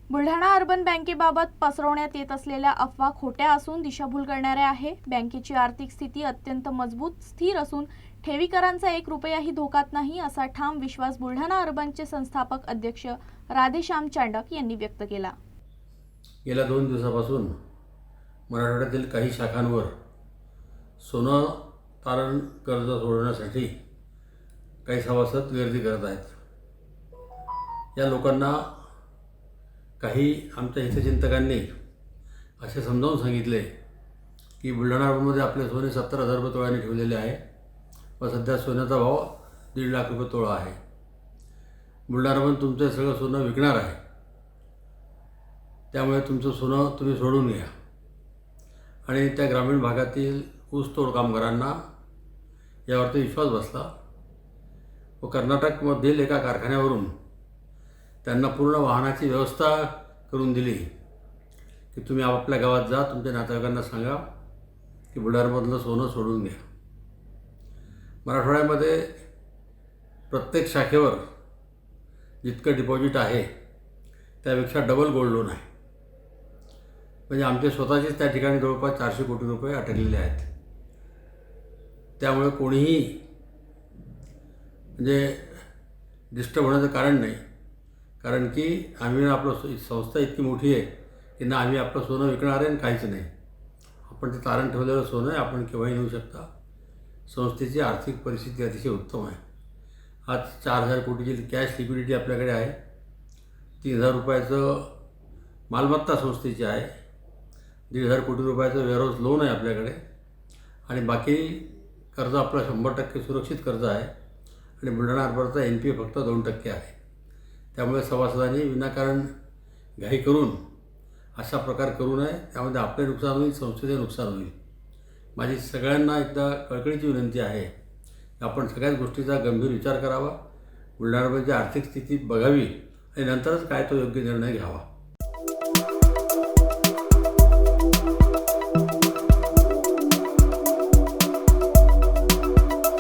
Buldhana urban बँकेबाबत पसरवण्यात येत असलेल्या अफवा खोट्या असून दिशाभूल करणाऱ्या आहे। बँकेची आर्थिक स्थिती अत्यंत मजबूत स्थिर असून ठेवीकरांचा 1 रुपयाही धोक्यात नाही असा ठाम विश्वास बुलढाणा अर्बनचे संस्थापक अध्यक्ष राधेश्याम चांडक यांनी व्यक्त केला। गेल्या 2 दिवसापासून मराठवाड्यातील काही शाखांवर सोनं तारण कर्ज सोडवण्यासाठी काही सभासद गर्दी करत आहेत। या लोकांना काही आमच्या हितचिंतकांनी असे समजावून सांगितले की बुलढाणामध्ये आपले सोने 70,000 रुपये तोळ्याने ठेवलेले आहे व सध्या सोन्याचा भाव 1.5 लाख रुपये तोळा आहे। बुलढाणामध्ये तुमचं सगळं सोनं विकणार आहे, त्यामुळे तुमचं सोनं तुम्ही सोडून घ्या। आणि त्या ग्रामीण भागातील ऊसतोड कामगारांना यावरती विश्वास बसला व कर्नाटकमधील एका कारखान्यावरून त्यांना पूर्ण वाहनाची व्यवस्था करून दिली की तुम्ही आपल्या गावात जा, तुमच्या नातेवाईकांना सांगा की बुलढाण्यामधलं सोनं सोडून घ्या। मराठवाड्यामध्ये प्रत्येक शाखेवर जितकं डिपॉझिट आहे त्यापेक्षा डबल गोल्ड लोन आहे। म्हणजे आमचे स्वतःचेच त्या ठिकाणी जवळपास 400 कोटी रुपये अटकलेले आहेत। त्यामुळे कोणीही म्हणजे डिस्टर्ब होण्याचं कारण नाही, कारण की आम्ही आपलं संस्था इतकी मोठी आहे की ना आम्ही आपलं सोनं विकणार आहे आणि काहीच नाही। आपण ते तारण ठेवलेलं सोनं आहे, आपण केव्हाही नेऊ शकता। संस्थेची आर्थिक परिस्थिती अतिशय उत्तम आहे। आज 4,000 कोटीची कॅश लिक्विडिटी आपल्याकडे आहे। 3,000 रुपयाचं मालमत्ता संस्थेची आहे। 1,500 कोटी रुपयाचं वेअरहाऊस लोन आहे आपल्याकडे आणि बाकी कर्ज आपलं 100% सुरक्षित कर्ज आहे आणि बुलढाणा अर्बनचा NPA फक्त 2% आहे। त्यामुळे सभासदांनी विनाकारण घाई करून अशा प्रकार करू नये, त्यामध्ये आपले नुकसान होईल, संस्थेचे नुकसान होईल। माझी सगळ्यांना एकदा कळकळीची विनंती आहे की आपण सगळ्याच गोष्टीचा गंभीर विचार करावा, बुलढाणाची आर्थिक स्थिती बघावी आणि नंतरच काय तो योग्य निर्णय घ्यावा।